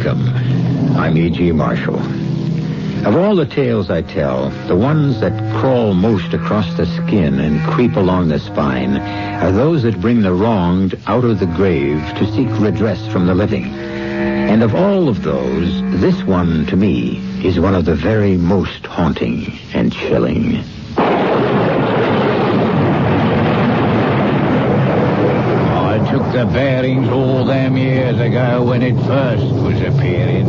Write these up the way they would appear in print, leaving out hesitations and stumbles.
Welcome. I'm E.G. Marshall. Of all the tales I tell, the ones that crawl most across the skin and creep along the spine are those that bring the wronged out of the grave to seek redress from the living. And of all of those, this one, to me, is one of the very most haunting and chilling. I took the bearings all them years ago when it first was appearing.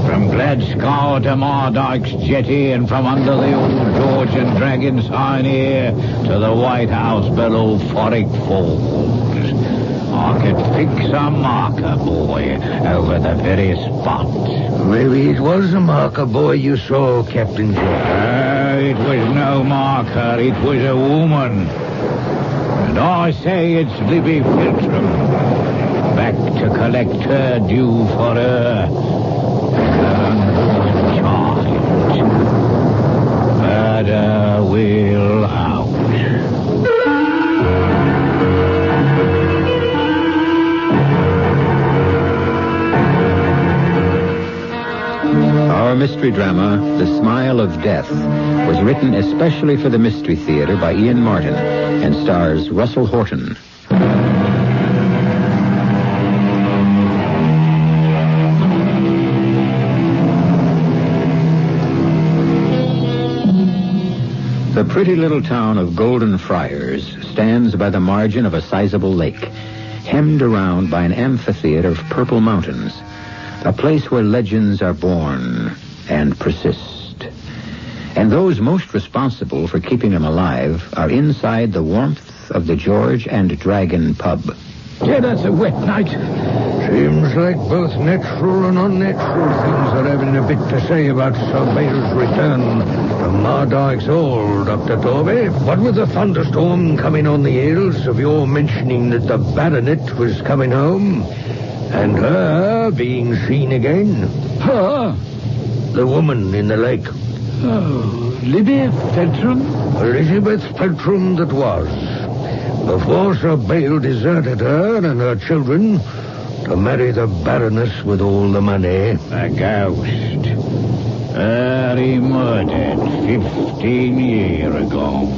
From Gladskow to Mardyke's jetty, and from under the old George and Dragon sign here to the White House below Forrick Falls. I could fix a marker buoy over the very spot. Maybe it was a marker buoy you saw, Captain Jack. It was no marker, it was a woman. And I say it's Libby Filtrum, back to collect her due for her. Murder will out. Our mystery drama, The Smile of Death, was written especially for the Mystery Theater by Ian Martin and stars Russell Horton. The pretty little town of Golden Friars stands by the margin of a sizable lake, hemmed around by an amphitheater of purple mountains, a place where legends are born and persist. And those most responsible for keeping them alive are inside the warmth of the George and Dragon pub. Yeah, that's a wet night. Seems like both natural and unnatural things are having a bit to say about Sir Bale's return from Mardyke's Hall, Dr. Torby. What with the thunderstorm coming on the hills of your mentioning that the baronet was coming home, and her being seen again. Her? The woman in the lake. Oh, Libby Feltram? Elizabeth Feltram that was. Before Sir Bale deserted her and her children to marry the Baroness with all the money. A ghost. He murdered 15 years ago.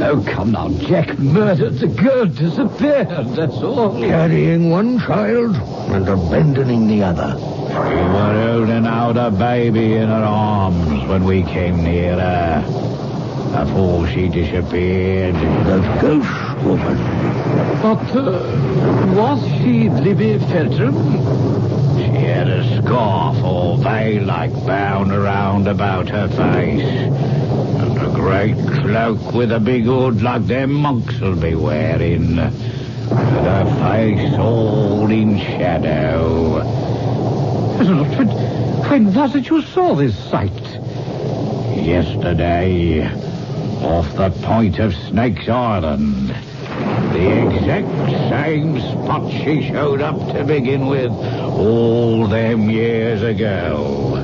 Oh, come now, Jack murdered the girl, disappeared, that's all. Carrying one child and abandoning the other. She was holding out a baby in her arms when we came near her. Before she disappeared. The ghost woman. But, was she Libby Feltram? She had a scarf or veil-like bound around about her face, and a great cloak with a big hood like them monks will be wearing, and her face all in shadow. When was it you saw this sight? Yesterday, off the point of Snake's Island. The exact same spot she showed up to begin with all them years ago.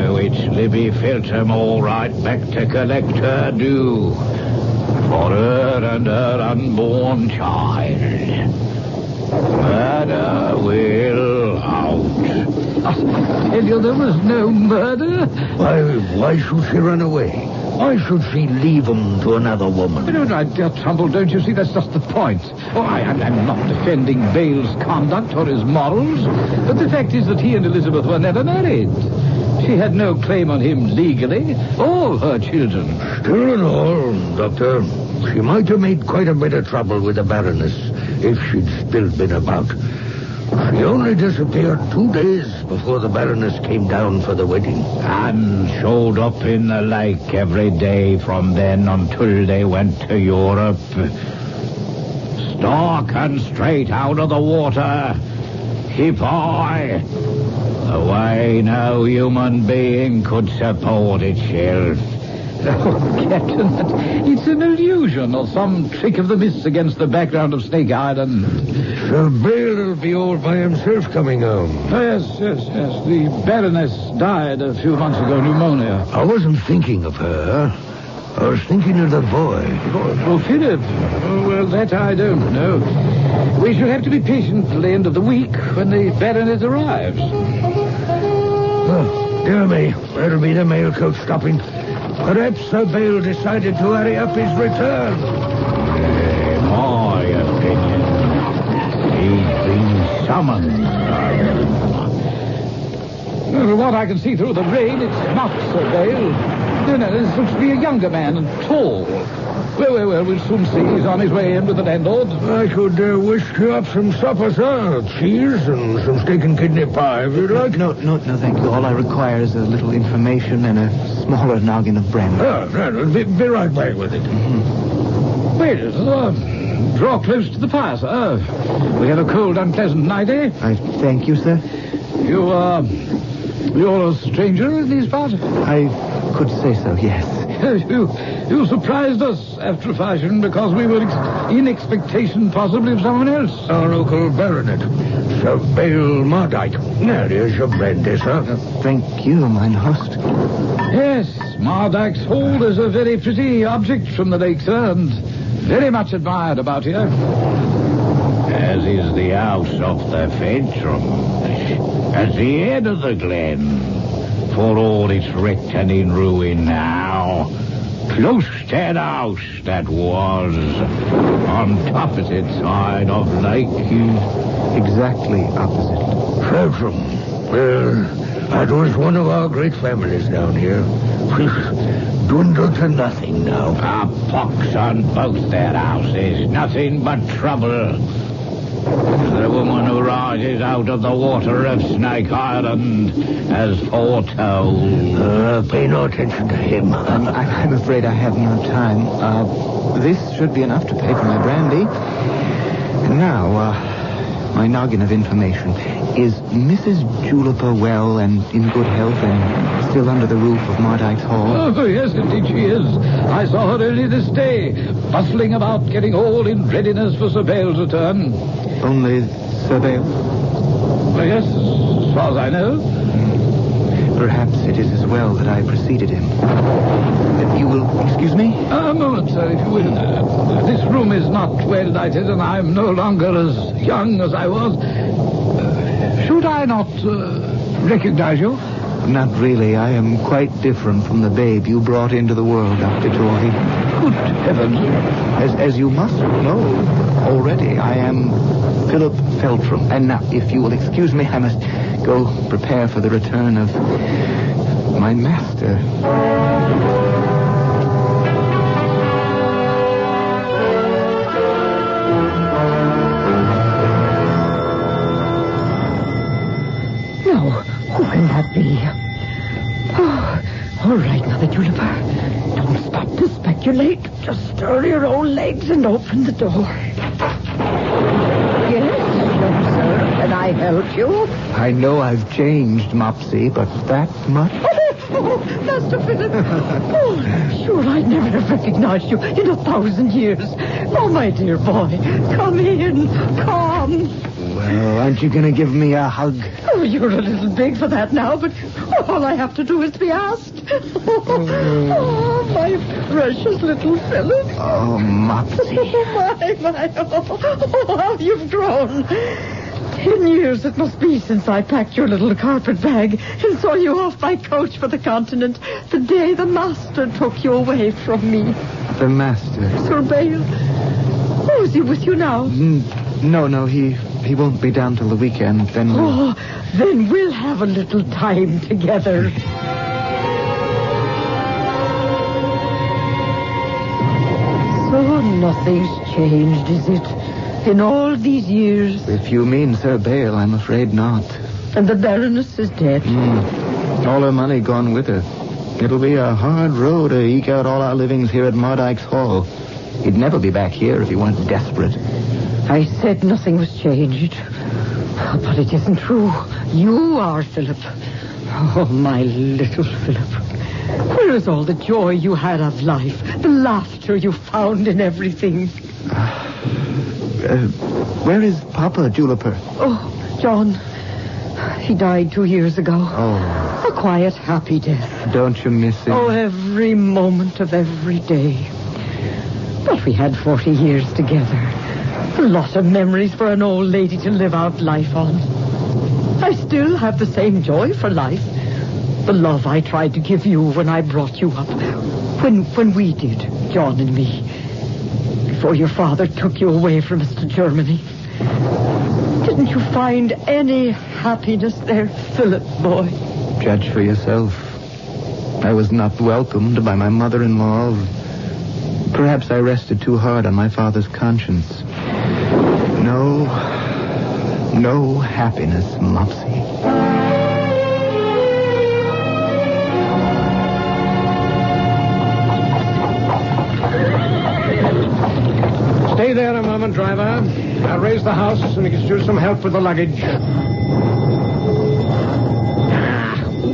Oh, it's Libby Filtram all right, back to collect her due for her and her unborn child. Murder will out. I tell you, there was no murder. Why should she run away? Why should she leave him to another woman? No, dear Trumbull, don't you see? That's just the point. Oh, I'm not defending Bale's conduct or his morals, but the fact is that he and Elizabeth were never married. She had no claim on him legally, or her children. Still and all, Doctor, she might have made quite a bit of trouble with the Baroness if she'd still been about. She only disappeared 2 days before the Baroness came down for the wedding. And showed up in the lake every day from then until they went to Europe. Stark and straight out of the water. Hip high. The way no human being could support itself. Oh, Captain, it's an illusion or some trick of the mists against the background of Snake Island. Sir Bale will be all by himself coming home. Oh, yes. The Baroness died a few months ago, pneumonia. I wasn't thinking of her. I was thinking of the boy. Oh, Philip. Oh, well, that I don't know. We shall have to be patient till the end of the week when the baronet arrives. Oh, dear me. That'll be the mail coach stopping. Perhaps Sir Bale decided to hurry up his return. In my opinion, he's been summoned. From what I can see through the rain, it's not Sir Bale. No, this looks to be a younger man and tall. Well, we'll soon see. He's on his way in with the landlord. I could whisk you up some supper, sir. Cheese and some steak and kidney pie, if you'd like. No, thank you. All I require is a little information and a smaller noggin of brandy. Be right back with it. Mm-hmm. Wait, draw close to the fire, sir. We have a cold, unpleasant night, eh? I thank you, sir. You're a stranger in these parts? I could say so, yes. You surprised us after a fashion because we were in expectation possibly of someone else. Our local baronet, Sir Bale Mardyke. Here's your brandy, sir. Thank you, mine host. Yes, Mardyke's Hold is a very pretty object from the lake, sir, and very much admired about here. As is the house of the Fentrum. At the end of the glen, for all it's wrecked and in ruin now, close to the house that was, on opposite side of lake. Exactly opposite. Fentrum. Well, that was one of our great families down here. Dwindled to nothing now. A pox on both their houses. Nothing but trouble. The woman who rises out of the water of Snake Island has foretold. Pay no attention to him. I'm afraid I have no time. This should be enough to pay for my brandy. Now, my noggin of information. Is Mrs. Juniper well and in good health and still under the roof of Mardyke's Hall? Oh, yes, indeed she is. I saw her early this day, bustling about, getting all in readiness for Sir Bale's return. Only Sir Bale? Yes, as far as I know. Perhaps it is as well that I preceded him. You will excuse me? A moment, sir, if you will. This room is not well lighted, and I'm no longer as young as I was. Should I not recognize you? Not really. I am quite different from the babe you brought into the world, Dr. Torvey. Good heavens. As you must know already, I am Philip Feltram. And now, if you will excuse me, I must go prepare for the return of my master. Who can that be? Oh, all right, Mother Juniper. Don't stop to speculate. Just stir your own legs and open the door. Yes, young sir. Can I help you? I know I've changed, Mopsy, but that much? Oh, Master Philip. Oh, sure, I'd never have recognized you in 1,000 years. Oh, my dear boy. Come in. Come. Well, aren't you going to give me a hug? Oh, you're a little big for that now, but all I have to do is be asked. Oh, my precious little Philip. Oh, Mopsy. Oh, my. Oh, how you've grown. 10 years it must be since I packed your little carpet bag and saw you off my coach for the continent the day the master took you away from me. The master? Sir Bale. Oh, is he with you now? No, he won't be down till the weekend. Then then we'll have a little time together. So nothing's changed, is it? In all these years? If you mean Sir Bale, I'm afraid not. And the Baroness is dead? All her money gone with her. It'll be a hard row to eke out all our livings here at Mardyke's Hall. He'd never be back here if he weren't desperate. I said nothing was changed. But it isn't true. You are, Philip. Oh, my little Philip. Where is all the joy you had of life? The laughter you found in everything? Where is Papa, Juniper? Oh, John. He died 2 years ago. Oh. A quiet, happy death. Don't you miss him? Oh, every moment of every day. But we had 40 years together. A lot of memories for an old lady to live out life on. I still have the same joy for life. The love I tried to give you when I brought you up. When we did, John and me. Before your father took you away from us to Germany. Didn't you find any happiness there, Philip, boy? Judge for yourself. I was not welcomed by my mother-in-law. Perhaps I rested too hard on my father's conscience. No happiness, Mopsy. Stay there a moment, driver. I'll raise the house and we can use some help with the luggage.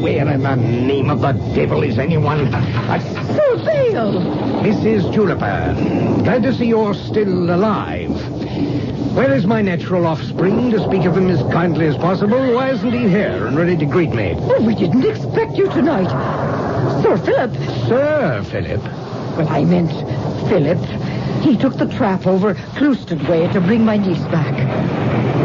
Where in the name of the devil is anyone? Sir Vale! Mrs. Juniper, glad to see you're still alive. Where is my natural offspring? To speak of him as kindly as possible, why isn't he here and ready to greet me? Oh, we didn't expect you tonight. Sir Philip. Sir Philip? Well, I meant Philip. He took the trap over Clouston Way to bring my niece back.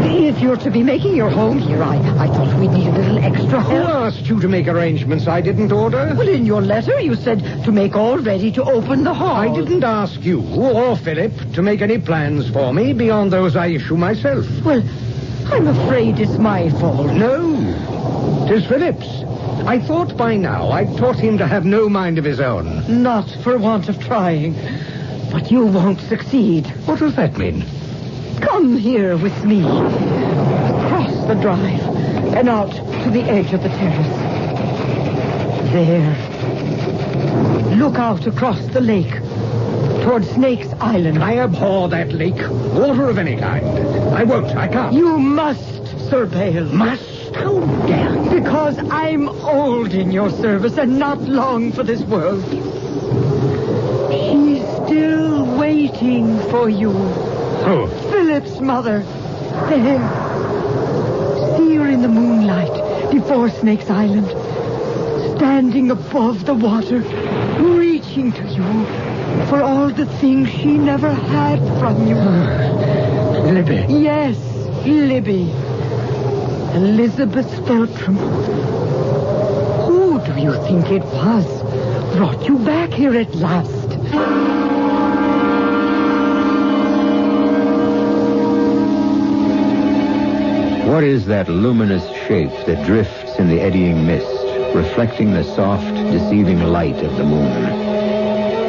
If you're to be making your home here, I thought we'd need a little extra Who help. asked you to make arrangements I didn't order? Well, in your letter, you said to make all ready to open the hall. I didn't ask you or Philip to make any plans for me beyond those I issue myself. Well, I'm afraid it's my fault. No, 'tis Philip's. I thought by now I'd taught him to have no mind of his own. Not for want of trying. But you won't succeed. What does that mean? Come here with me. Across the drive and out to the edge of the terrace. There. Look out across the lake toward Snake's Island. I abhor that lake. Water of any kind. I won't. I can't. You must, Sir Bale. Must? How dare you? Because I'm old in your service and not long for this world. She's still waiting for you. Who? Philip's mother. There. See her in the moonlight before Snake's Island. Standing above the water, reaching to you for all the things she never had from you. Libby. Yes, Libby. Elizabeth Feltram. Who do you think it was brought you back here at last? What is that luminous shape that drifts in the eddying mist, reflecting the soft, deceiving light of the moon?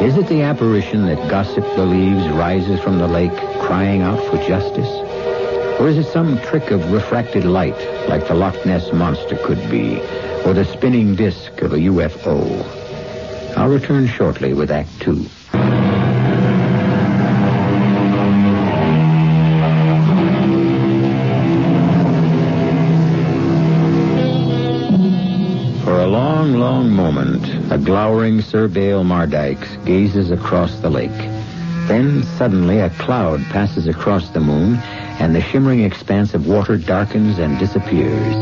Is it the apparition that gossip believes rises from the lake, crying out for justice? Or is it some trick of refracted light, like the Loch Ness Monster could be, or the spinning disk of a UFO? I'll return shortly with Act 2. For a long, long moment, a glowering Sir Bale Mardykes gazes across the lake. Then, suddenly, a cloud passes across the moon, and the shimmering expanse of water darkens and disappears.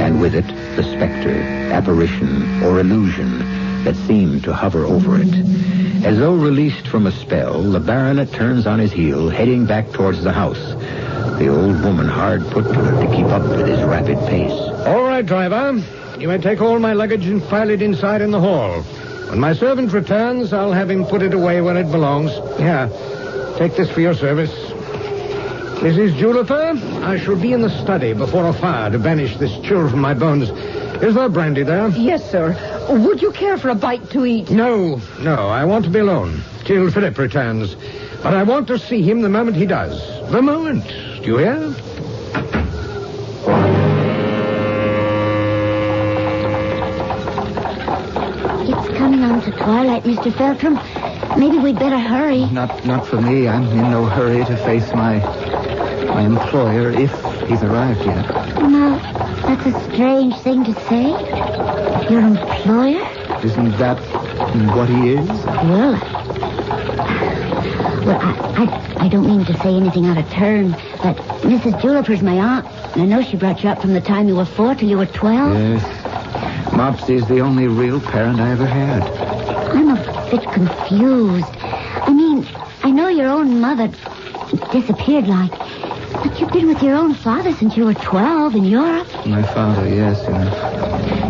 And with it, the specter, apparition, or illusion that seemed to hover over it. As though released from a spell, the baronet turns on his heel, heading back towards the house. The old woman hard put to it to keep up with his rapid pace. All right, driver. You may take all my luggage and file it inside in the hall. When my servant returns, I'll have him put it away where it belongs. Here, take this for your service. Mrs. Juniper, I shall be in the study before a fire to banish this chill from my bones. Is there brandy there? Yes, sir. Would you care for a bite to eat? No, I want to be alone till Philip returns. But I want to see him the moment he does. The moment. Do you hear? It's coming on to twilight, Mr. Feltram. Maybe we'd better hurry. Not for me. I'm in no hurry to face my employer if he's arrived yet. Now, that's a strange thing to say. Your employer? Isn't that what he is? Well, Well, I don't mean to say anything out of turn, but Mrs. Juliper's my aunt, and I know she brought you up from the time you were 4 till you were 12. Yes. Mopsy's the only real parent I ever had. I'm a bit confused. I mean, I know your own mother disappeared but you've been with your own father since you were 12 in Europe. My father, yes.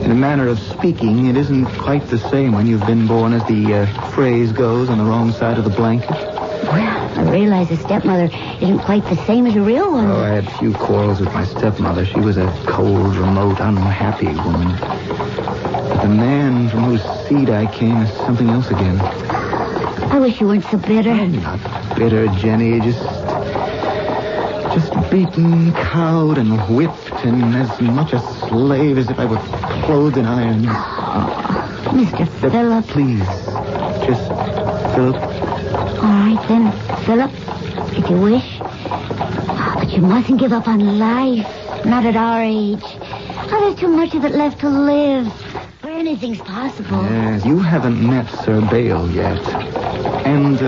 In a manner of speaking, it isn't quite the same when you've been born, as the phrase goes, on the wrong side of the blanket. Well, I realize a stepmother isn't quite the same as a real one. Oh, I had few quarrels with my stepmother. She was a cold, remote, unhappy woman. But the man from whose seed I came is something else again. I wish you weren't so bitter. I'm not bitter, Jenny. Just beaten, cowed, and whipped, and as much a slave as if I were clothed in irons. Mr. Philip. Please. Just Philip. All right, then, Philip, if you wish. But you mustn't give up on life. Not at our age. There's too much of it left to live. Where anything's possible. Yes, you haven't met Sir Bale yet. And,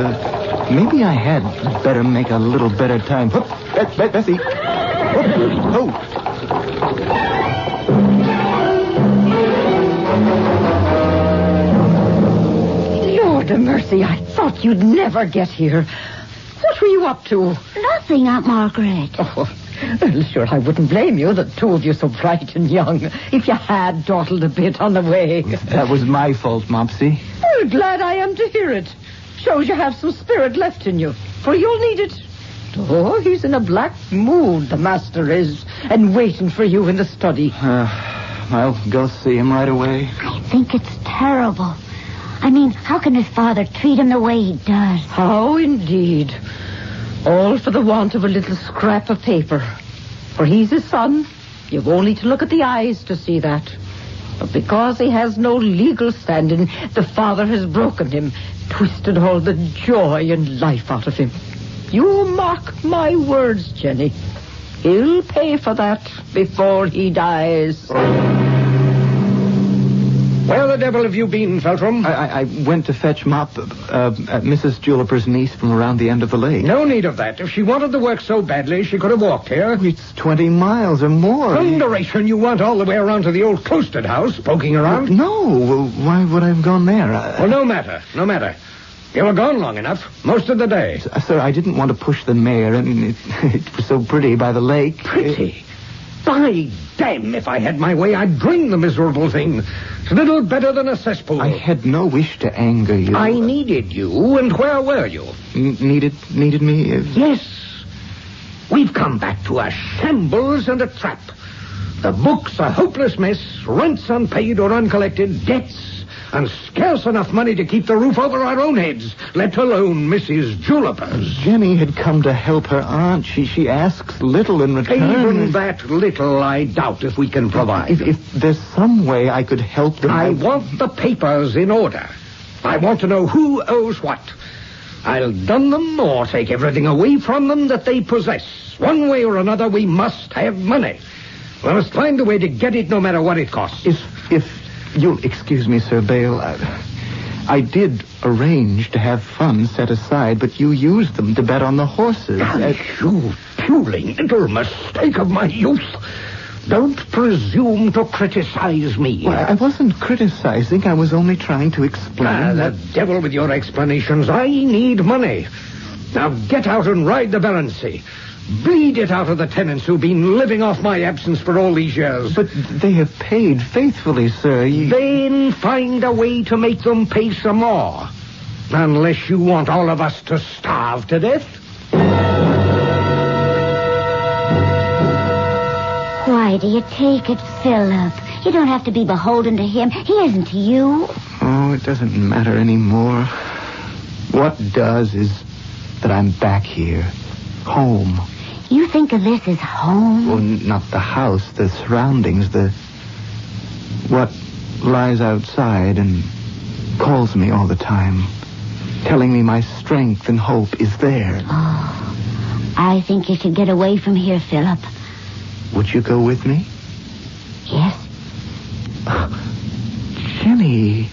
maybe I had better make a little better time. Whoop, Bessie. Whoop, oh. Lord of mercy, I thought you'd never get here. What were you up to? Nothing, Aunt Margaret. Oh, well, sure, I wouldn't blame you, the two of you so bright and young, if you had dawdled a bit on the way. That was my fault, Mopsy. Well, glad I am to hear it. Shows you have some spirit left in you, for you'll need it. Oh, he's in a black mood, the master is, and waiting for you in the study. I'll go see him right away. I think it's terrible. I mean, how can his father treat him the way he does? How indeed. All for the want of a little scrap of paper. For he's his son. You've only to look at the eyes to see that. But because he has no legal standing, the father has broken him, twisted all the joy and life out of him. You mark my words, Jenny. He'll pay for that before he dies. Where the devil have you been, Feltram? I went to fetch Mrs. Juliper's niece from around the end of the lake. No need of that. If she wanted the work so badly, she could have walked here. It's 20 miles or more. Thunderation, you want all the way around to the old Cloistered house, poking around? No. Why would I have gone there? Well, no matter. You were gone long enough, most of the day. Sir, I didn't want to push the mare, and it was so pretty by the lake. Pretty? By damn, if I had my way, I'd drain the miserable thing. It's little better than a cesspool. I had no wish to anger you. I needed you, and where were you? Needed me? Yes. We've come back to a shambles and a trap. The book's a hopeless mess, rents unpaid or uncollected, debts, and scarce enough money to keep the roof over our own heads, let alone Mrs. Juliper's. Jenny had come to help her aunt. She asks little in return. Even that little I doubt if we can provide. If there's some way I could help them... I want the papers in order. I want to know who owes what. I'll dun them or take everything away from them that they possess. One way or another, we must have money. We must find a way to get it no matter what it costs. If you'll excuse me, Sir Bale, I did arrange to have funds set aside, but you used them to bet on the horses. You puling little mistake of my youth. Don't presume to criticize me. Well, I wasn't criticizing. I was only trying to explain. The devil with your explanations. I need money. Now get out and ride the Baroncy. Bleed it out of the tenants who've been living off my absence for all these years. But they have paid faithfully, sir. Then find a way to make them pay some more. Unless you want all of us to starve to death. Why do you take it, Philip? You don't have to be beholden to him. He isn't to you. Oh, it doesn't matter anymore. What does is that I'm back here. Home. You think of this as home? Well, not the house, the surroundings, what lies outside and calls me all the time, telling me my strength and hope is there. Oh, I think you should get away from here, Philip. Would you go with me? Yes. Jenny,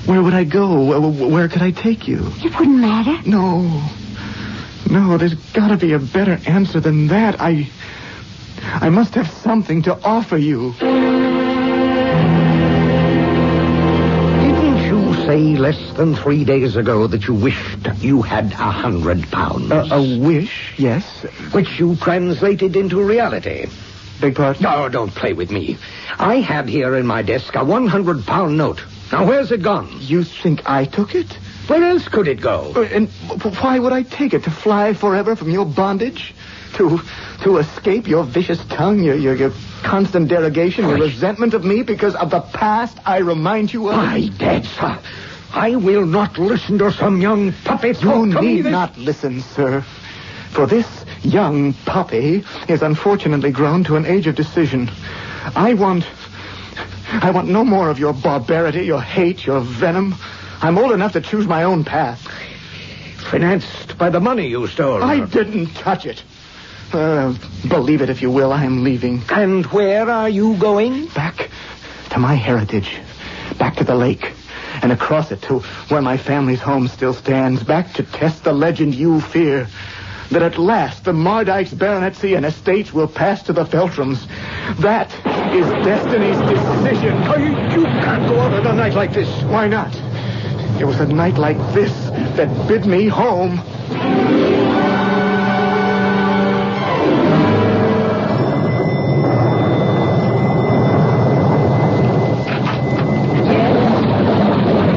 Where would I go? Where could I take you? It wouldn't matter. No, there's got to be a better answer than that. I must have something to offer you. Didn't you say less than 3 days ago that you wished you had £100? A wish, yes. Which you translated into reality. Beg pardon? No, don't play with me. I had here in my desk a £100 note. Now, where's it gone? You think I took it? Where else could it go? And why would I take it? To fly forever from your bondage? To escape your vicious tongue, your constant derogation, your resentment of me because of the past I remind you of? My dead sir, I will not listen to some young puppy talk You to me. need not listen, sir. For this young puppy is unfortunately grown to an age of decision. I want no more of your barbarity, your hate, your venom. I'm old enough to choose my own path. Financed by the money you stole. I didn't touch it. Believe it if you will, I am leaving. And where are you going? Back to my heritage. Back to the lake. And across it to where my family's home still stands. Back to test the legend you fear. That at last the Mardyke's baronetcy and estates will pass to the Feltrams. That is destiny's decision. Oh, you can't go out on a night like this. Why not? It was a night like this that bid me home.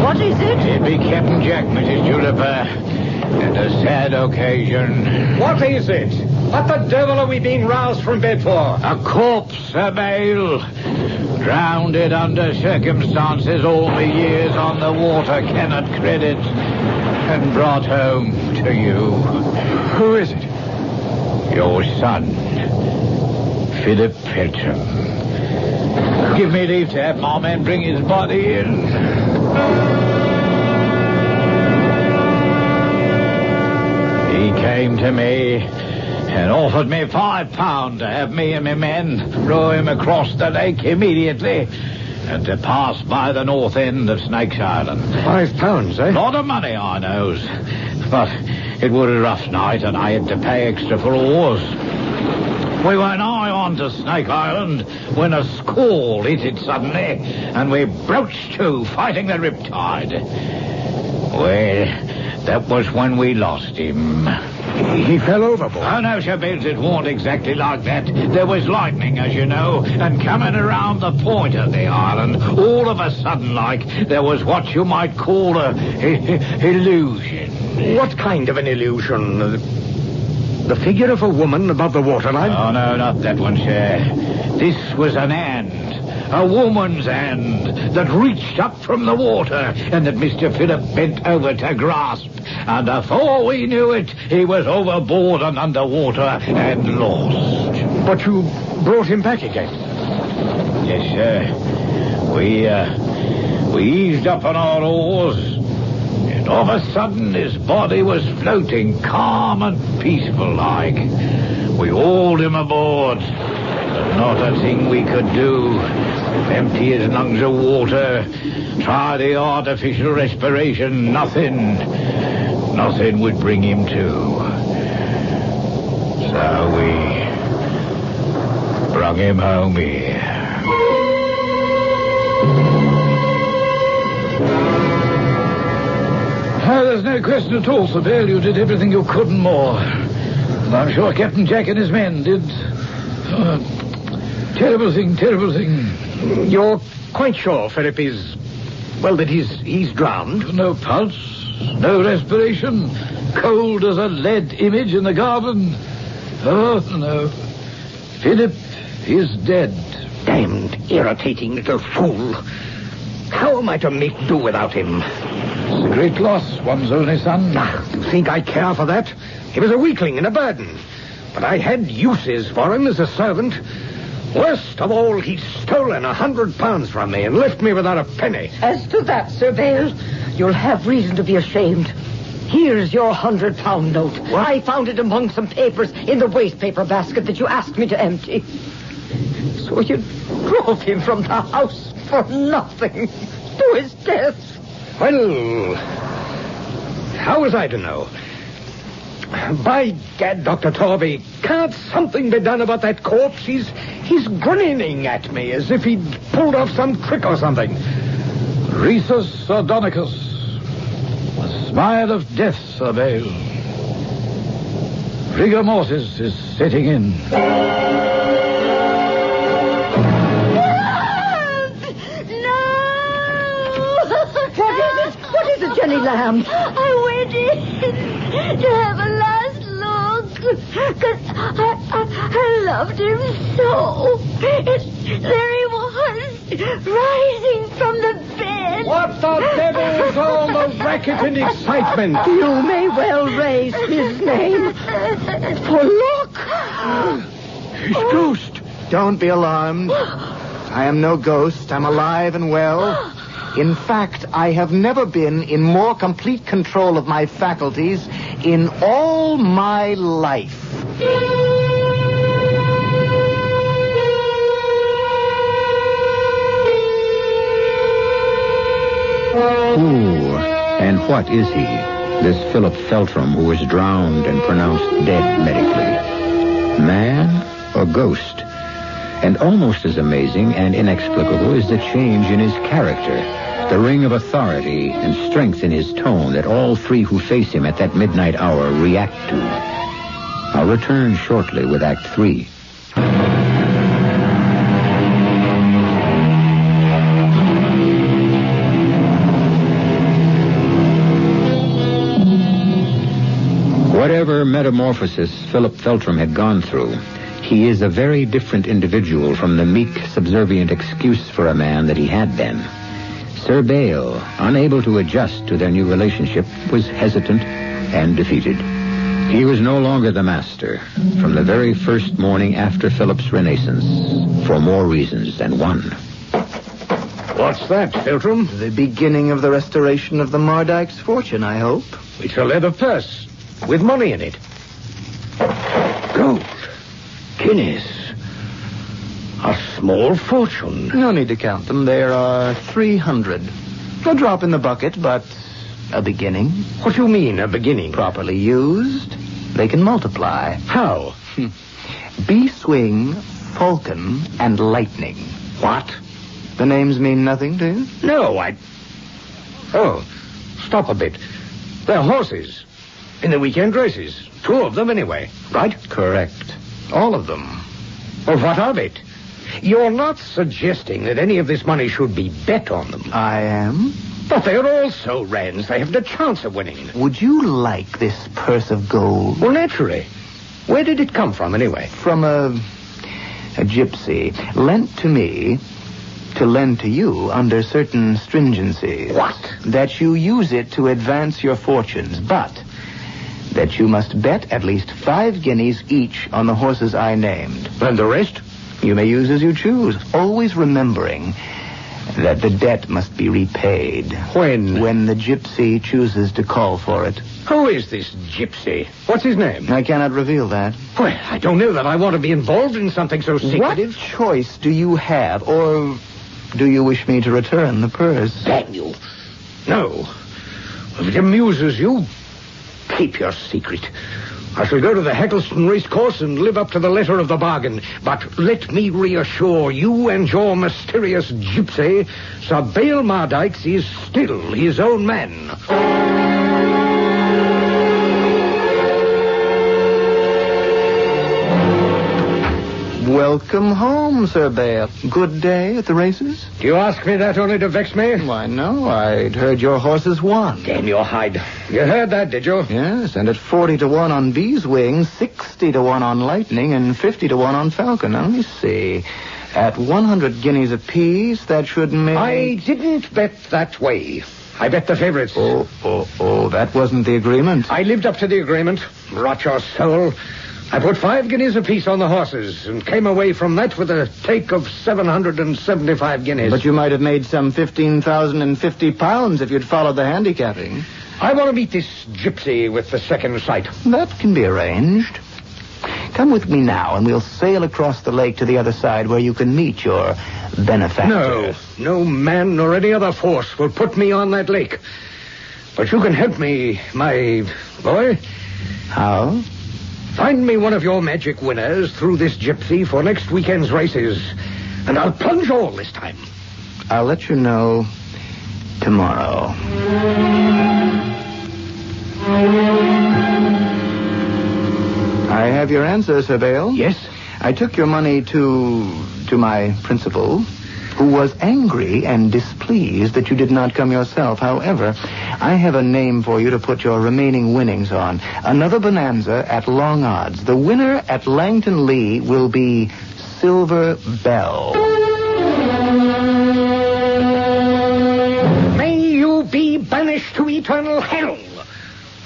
What is it? It be Captain Jack, Mrs. Juniper. And a sad occasion. What is it? What the devil are we being roused from bed for? A corpse, Sir Bale. Drowned it under circumstances all the years on the water cannot credit. And brought home to you. Who is it? Your son, Philip Petram. Give me leave to have my men bring his body in. He came to me and offered me £5 to have me and my men row him across the lake immediately and to pass by the north end of Snake's Island. £5, eh? Lot of money, I knows. But it was a rough night and I had to pay extra for oars. We were nigh on to Snake Island when a squall hit it suddenly and we broached to, fighting the riptide. Well, that was when we lost him. He fell overboard. Oh, no, Sir Bills, it wasn't exactly like that. There was lightning, as you know, and coming around the point of the island, all of a sudden, like, there was what you might call a illusion. What kind of an illusion? The figure of a woman above the waterline? Oh, no, not that one, sir. This was an hand. A woman's hand that reached up from the water and that Mr. Philip bent over to grasp. And before we knew it, he was overboard and underwater and lost. But you brought him back again? Yes, sir. We eased up on our oars, and of a sudden his body was floating calm and peaceful like. We hauled him aboard, but not a thing we could do. Empty his lungs of water, try the artificial respiration, nothing would bring him to. So we brought him home here. There's no question at all, Sir Bale. You did everything you could and more. And I'm sure Captain Jack and his men did. Terrible thing. You're quite sure Philip is... well, that he's drowned? No pulse, no respiration, cold as a lead image in the garden. Oh, no. Philip is dead. Damned irritating little fool. How am I to make do without him? It's a great loss, one's only son. You think I care for that? He was a weakling and a burden. But I had uses for him as a servant. Worst of all, he's stolen £100 from me and left me without a penny. As to that, Sir Bale, you'll have reason to be ashamed. Here's your £100 note. What? I found it among some papers in the waste paper basket that you asked me to empty. So you drove him from the house for nothing, to his death. Well, how was I to know? By gad, Dr. Torby, can't something be done about that corpse? He's grinning at me as if he'd pulled off some trick or something. Rhesus sardonicus. The smile of death, Sir Bale. Rigor mortis is setting in. What is it, Jenny Lamb? I went in to have a last look because I loved him so. There he was, rising from the bed. What the devil's all the racket and excitement? You may well raise his name. For look. His ghost. Don't be alarmed. I am no ghost. I'm alive and well. In fact, I have never been in more complete control of my faculties in all my life. Who and what is he, this Philip Feltram who was drowned and pronounced dead medically? Man or ghost? And almost as amazing and inexplicable is the change in his character, the ring of authority and strength in his tone that all three who face him at that midnight hour react to. I'll return shortly with Act 3. Whatever metamorphosis Philip Feltram had gone through, he is a very different individual from the meek, subservient excuse for a man that he had been. Sir Bale, unable to adjust to their new relationship, was hesitant and defeated. He was no longer the master from the very first morning after Philip's renaissance, for more reasons than one. What's that, Feltram? The beginning of the restoration of the Mardyke's fortune, I hope. It's a leather purse with money in it. Gold. Guineas. A small fortune. No need to count them. There are 300. A drop in the bucket, but a beginning. What do you mean, a beginning? Properly used, they can multiply. How? B-swing, falcon, and lightning. What? The names mean nothing to you? No, Oh, stop a bit. They're horses. In the weekend races. 2 of them, anyway. Right? Correct. All of them. Well, what of it? You're not suggesting that any of this money should be bet on them. I am. But they're also Rands. They have no chance of winning. Would you like this purse of gold? Well, naturally. Where did it come from, anyway? From a gypsy. Lent to me to lend to you under certain stringencies. What? That you use it to advance your fortunes, but that you must bet at least 5 guineas each on the horses I named. And the rest? You may use as you choose, always remembering that the debt must be repaid. When? When the gypsy chooses to call for it. Who is this gypsy? What's his name? I cannot reveal that. Well, I don't know that I want to be involved in something so secretive. What choice do you have, or do you wish me to return the purse? Damn you. No. If it amuses you, keep your secret. I shall go to the Heckleston racecourse and live up to the letter of the bargain. But let me reassure you and your mysterious gypsy, Sir Bale Mardykes is still his own man. Welcome home, Sir Bale. Good day at the races? Do you ask me that only to vex me? Why, no. I'd heard your horses won. Damn your hide. You heard that, did you? Yes, and at 40-1 on Bee's Wing, 60-1 on Lightning, and 50-1 on Falcon. Now, let me see. At 100 guineas apiece, that should make... I didn't bet that way. I bet the favorites. Oh, that wasn't the agreement. I lived up to the agreement. Rot your soul. I put 5 guineas apiece on the horses and came away from that with a take of 775 guineas. But you might have made some 15,050 pounds if you'd followed the handicapping. I want to meet this gypsy with the second sight. That can be arranged. Come with me now, and we'll sail across the lake to the other side where you can meet your benefactor. No man nor any other force will put me on that lake. But you can help me, my boy. How? Find me one of your magic winners through this gypsy for next weekend's races, and I'll plunge all this time. I'll let you know tomorrow. I have your answer, Sir Bale. Yes? I took your money to my principal, who was angry and displeased that you did not come yourself. However, I have a name for you to put your remaining winnings on. Another bonanza at long odds. The winner at Langton Lee will be Silver Bell. May you be banished to eternal hell.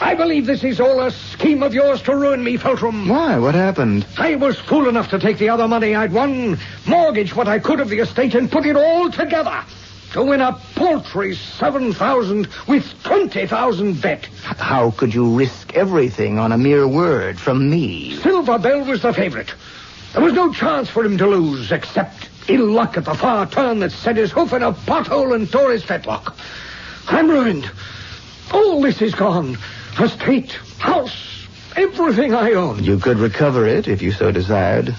I believe this is all a scheme of yours to ruin me, Feltram. Why? What happened? I was fool enough to take the other money I'd won, mortgage what I could of the estate, and put it all together to win a paltry 7,000 with 20,000 bet. How could you risk everything on a mere word from me? Silver Bell was the favorite. There was no chance for him to lose, except ill luck at the far turn that set his hoof in a pothole and tore his fetlock. I'm ruined. All this is gone. Estate, house, everything I own. You could recover it if you so desired.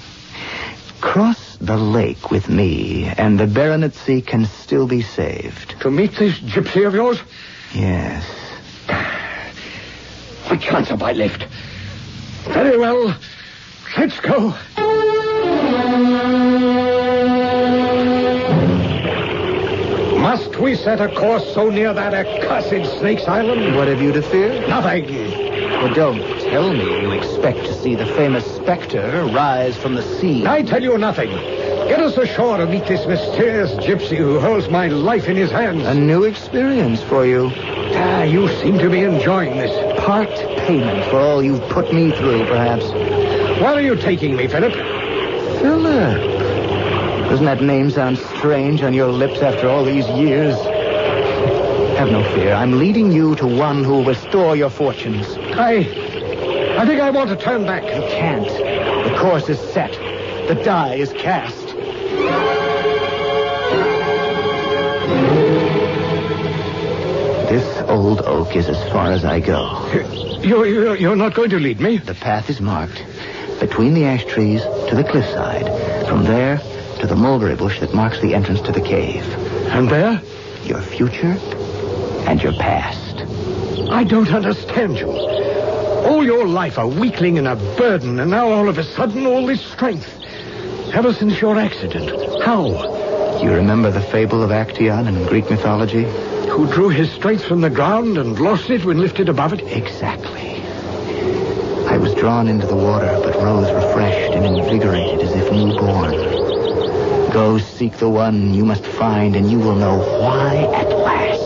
Cross the lake with me, and the baronetcy can still be saved. To meet this gypsy of yours? Yes. What chance have I left? Very well. Let's go. Must we set a course so near that accursed Snake's Island? What have you to fear? Nothing. Well, don't tell me you expect to see the famous specter rise from the sea. I tell you nothing. Get us ashore to meet this mysterious gypsy who holds my life in his hands. A new experience for you. You seem to be enjoying this. Part payment for all you've put me through, perhaps. Where are you taking me, Philip? Philip. Doesn't that name sound strange on your lips after all these years? Have no fear. I'm leading you to one who will restore your fortunes. I think I want to turn back. You can't. The course is set. The die is cast. This old oak is as far as I go. You're not going to lead me? The path is marked. Between the ash trees to the cliffside. From there to the mulberry bush that marks the entrance to the cave. And there? Your future and your past. I don't understand you. All your life a weakling and a burden, and now all of a sudden all this strength. Ever since your accident. How? You remember the fable of Actaeon in Greek mythology? Who drew his strength from the ground and lost it when lifted above it? Exactly. I was drawn into the water, but rose refreshed and invigorated as if newborn. Go seek the one you must find, and you will know why at last.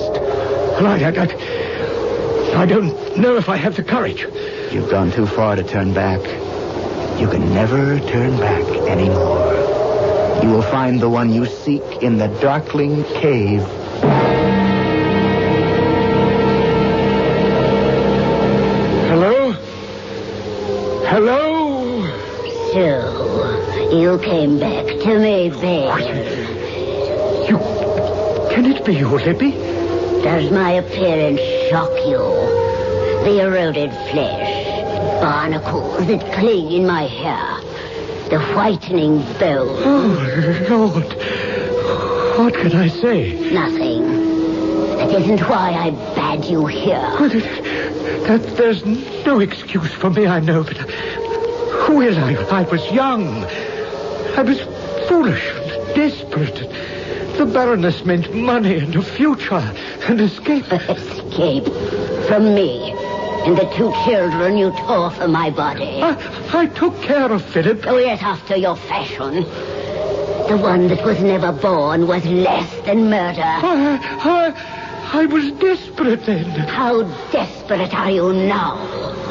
I don't know if I have the courage. You've gone too far to turn back. You can never turn back anymore. You will find the one you seek in the darkling cave. Hello? Hello? So, you came back to me, babe. Can it be you, Lippy? Does my appearance shock you? The eroded flesh, barnacles that cling in my hair, the whitening bones. Oh, Lord. What can I say? Nothing. That isn't why I bade you here. There's no excuse for me, I know, but who is I? I was young. I was foolish and desperate. The Baroness meant money and a future and escape. Escape from me and the two children you tore from my body. I took care of Philip. Oh, yes, after your fashion. The one that was never born was less than murder. I was desperate then. How desperate are you now?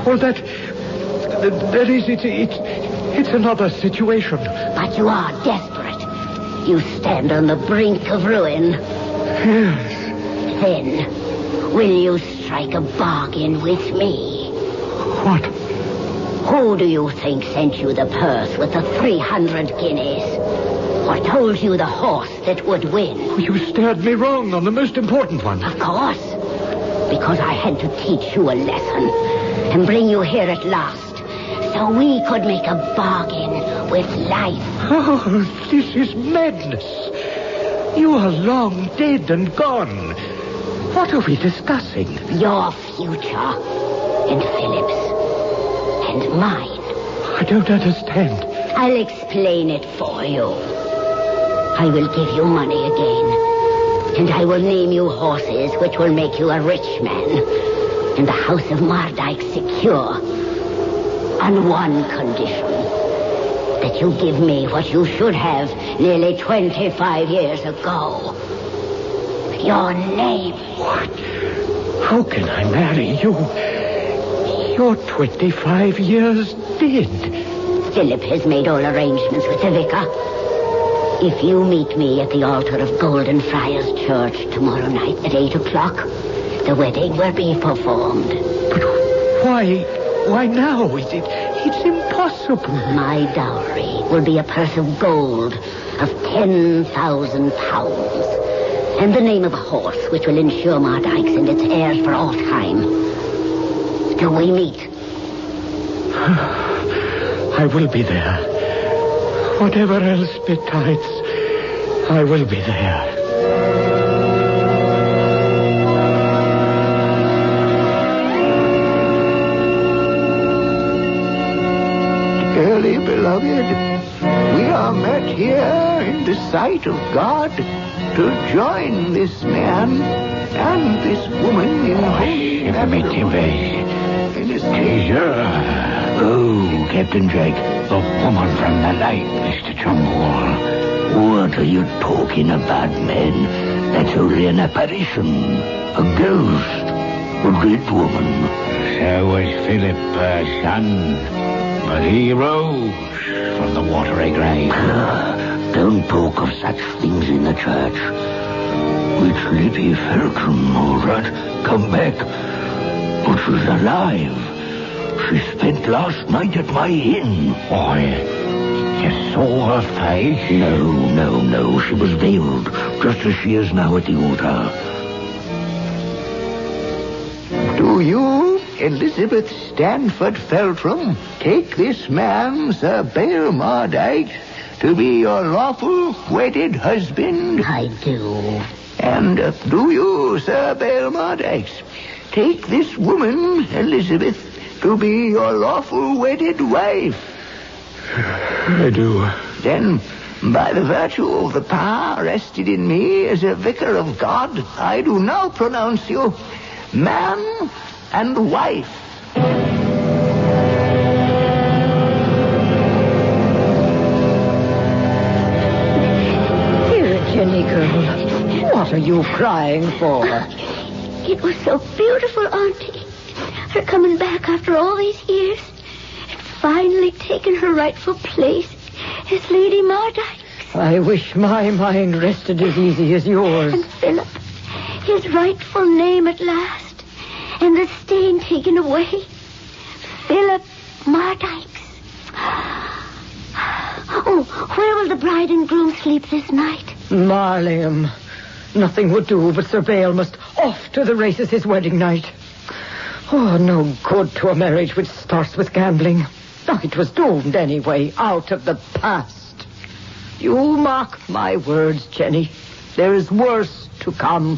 Well, that is, it's another situation. But you are desperate. You stand on the brink of ruin. Yes. Then, will you strike a bargain with me? Who do you think sent you the purse with the 300 guineas? Or told you the horse that would win? You steered me wrong on the most important one. Of course. Because I had to teach you a lesson and bring you here at last, so we could make a bargain with life. Oh, this is madness. You are long dead and gone. What are we discussing? Your future and Philip's and mine. I don't understand. I'll explain it for you. I will give you money again. And I will name you horses which will make you a rich man. And the house of Mardyke secure. On one condition. That you give me what you should have nearly 25 years ago. Your name. What? How can I marry you? You're 25 years dead. Philip has made all arrangements with the vicar. If you meet me at the altar of Golden Friars Church tomorrow night at 8 o'clock, the wedding will be performed. But why now? It's impossible. My dowry will be a purse of gold of 10,000 pounds. And the name of a horse which will ensure Mardyke's and its heirs for all time. Do we meet? I will be there. Whatever else betides, I will be there. Dearly beloved, we are met here in the sight of God to join this man and this woman in holy matrimony. Oh, Captain Drake, the woman from the lake, Mr. Trumbull. What are you talking about, man? That's only an apparition. A ghost. A dead woman. So was Philip, her son. But he rose from the watery grave. Don't talk of such things in the church. It's Libby Felton, all right. Come back. But she's alive. She spent last night at my inn. Why, you saw her face? No. She was veiled, just as she is now at the altar. Do you, Elizabeth Stanford Feltram, take this man, Sir Bale Mardyke, to be your lawful wedded husband? I do. And do you, Sir Bale Mardyke, take this woman, Elizabeth, to be your lawful wedded wife? I do. Then, by the virtue of the power vested in me as a vicar of God, I do now pronounce you man and wife. Here, Jenny girl. What are you crying for? It was so beautiful, Auntie. Her coming back after all these years and finally taking her rightful place as Lady Mardyke. I wish my mind rested as easy as yours. And Philip, his rightful name at last, and the stain taken away. Philip Mardyke's. Oh, where will the bride and groom sleep this night? Marliam. Nothing would do, but Sir Bale must off to the races his wedding night. Oh, no good to a marriage which starts with gambling. Oh, it was doomed anyway, out of the past. You mark my words, Jenny. There is worse to come.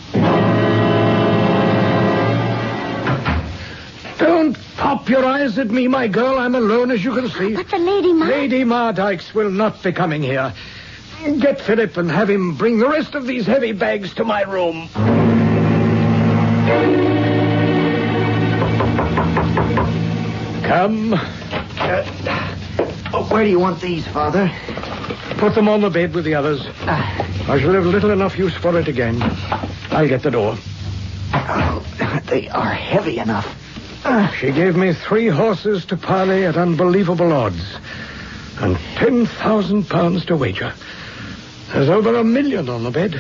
Don't pop your eyes at me, my girl. I'm alone, as you can see. But the Lady Lady Mardyke's will not be coming here. Get Philip and have him bring the rest of these heavy bags to my room. Come. Where do you want these, Father? Put them on the bed with the others. I shall have little enough use for it again. I'll get the door. Oh, they are heavy enough. She gave me 3 horses to parley at unbelievable odds. And 10,000 pounds to wager. There's over $1 million on the bed.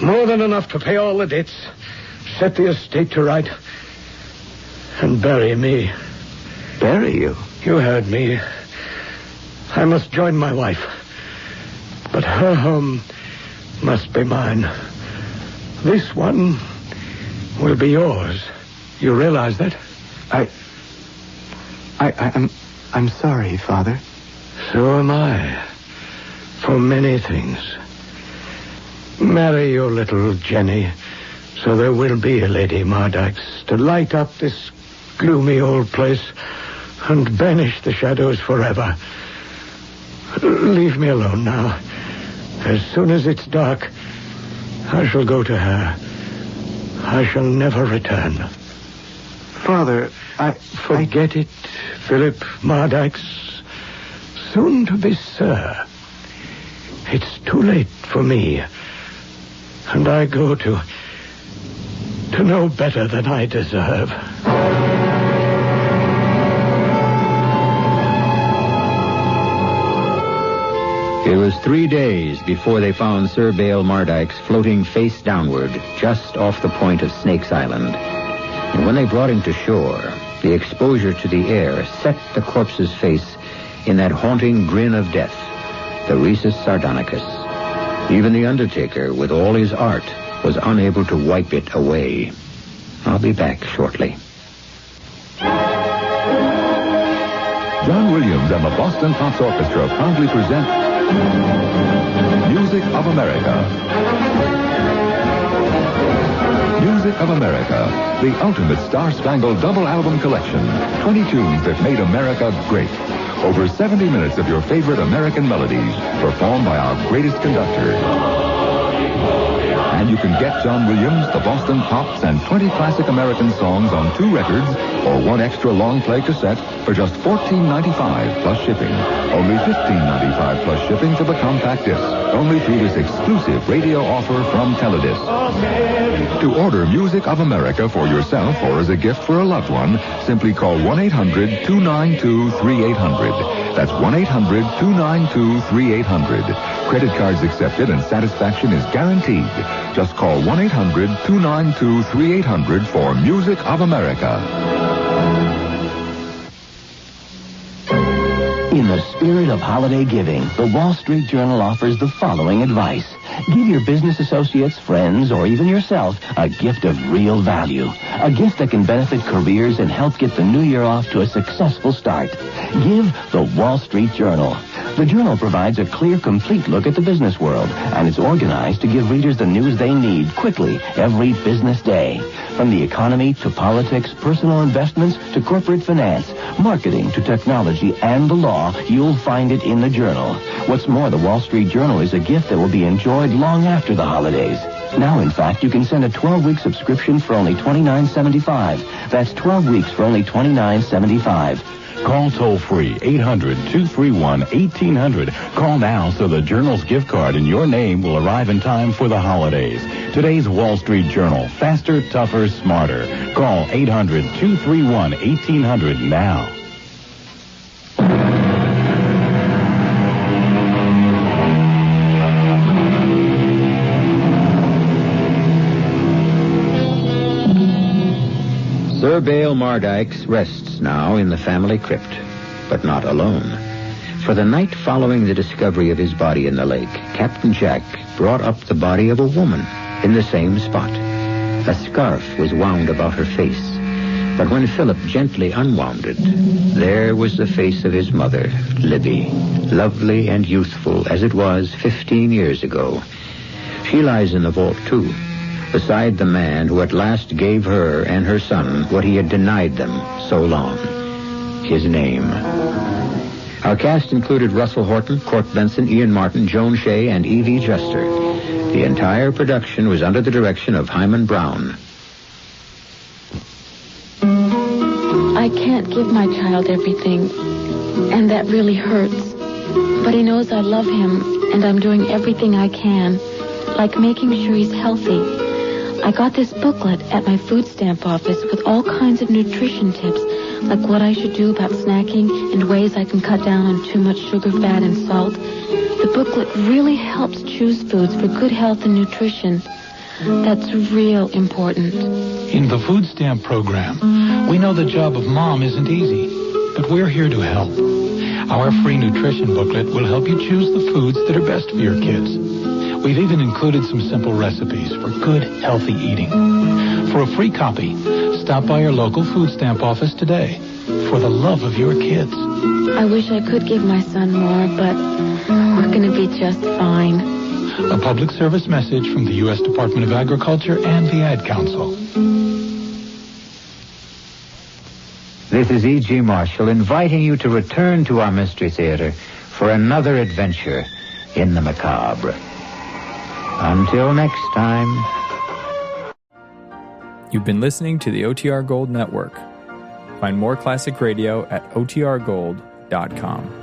More than enough to pay all the debts, set the estate to right, and bury me. bury you. You heard me. I must join my wife. But her home must be mine. This one will be yours. You realize that? I'm sorry, Father. So am I. For many things. Marry your little Jenny, so there will be a Lady Mardyke's to light up this gloomy old place and banish the shadows forever. Leave me alone now. As soon as it's dark, I shall go to her. I shall never return. Father, Forget it, Philip Mardyke's soon to be Sir. It's too late for me. And I go to know better than I deserve. It was 3 days before they found Sir Bale Mardyke's floating face downward just off the point of Snake's Island. And when they brought him to shore, the exposure to the air set the corpse's face in that haunting grin of death, the rhesus sardonicus. Even the undertaker, with all his art, was unable to wipe it away. I'll be back shortly. John Williams and the Boston Pops Orchestra proudly present Music of America. Music of America, the ultimate star-spangled double album collection. 20 tunes that made America great. Over 70 minutes of your favorite American melodies, performed by our greatest conductor. And you can get John Williams, the Boston Pops, and 20 classic American songs on 2 records or 1 extra long play cassette for just $14.95 plus shipping. Only $15.95 plus shipping for the compact disc. Only through this exclusive radio offer from Teledisc. To order Music of America for yourself or as a gift for a loved one, simply call 1-800-292-3800. That's 1-800-292-3800. Credit cards accepted and satisfaction is guaranteed. Just call 1-800-292-3800 for Music of America. In the spirit of holiday giving, the Wall Street Journal offers the following advice. Give your business associates, friends, or even yourself a gift of real value. A gift that can benefit careers and help get the new year off to a successful start. Give the Wall Street Journal. The Journal provides a clear, complete look at the business world, and it's organized to give readers the news they need quickly every business day. From the economy to politics, personal investments to corporate finance, marketing to technology and the law, you'll find it in the Journal. What's more, the Wall Street Journal is a gift that will be enjoyed long after the holidays. Now, in fact, you can send a 12-week subscription for only $29.75. That's 12 weeks for only $29.75. Call toll-free 800-231-1800. Call now so the Journal's gift card in your name will arrive in time for the holidays. Today's Wall Street Journal. Faster, tougher, smarter. Call 800-231-1800 now. Sir Bale Mardyke rests now in the family crypt, but not alone. For the night following the discovery of his body in the lake, Captain Jack brought up the body of a woman in the same spot. A scarf was wound about her face, but when Philip gently unwound it, there was the face of his mother, Libby, lovely and youthful as it was 15 years ago. She lies in the vault, too, beside the man who at last gave her and her son what he had denied them so long, his name. Our cast included Russell Horton, Court Benson, Ian Martin, Joan Shea, and Evie Juster. The entire production was under the direction of Hyman Brown. I can't give my child everything, and that really hurts. But he knows I love him, and I'm doing everything I can, like making sure he's healthy. I got this booklet at my food stamp office with all kinds of nutrition tips, like what I should do about snacking and ways I can cut down on too much sugar, fat, and salt. The booklet really helps choose foods for good health and nutrition. That's real important. In the food stamp program, we know the job of mom isn't easy. but we're here to help. Our free nutrition booklet will help you choose the foods that are best for your kids. We've even included some simple recipes for good, healthy eating. For a free copy, stop by your local food stamp office today. For the love of your kids. I wish I could give my son more, but we're going to be just fine. A public service message from the U.S. Department of Agriculture and the Ad Council. This is E.G. Marshall inviting you to return to our Mystery Theater for another adventure in the macabre. Until next time. You've been listening to the OTR Gold Network. Find more classic radio at otrgold.com.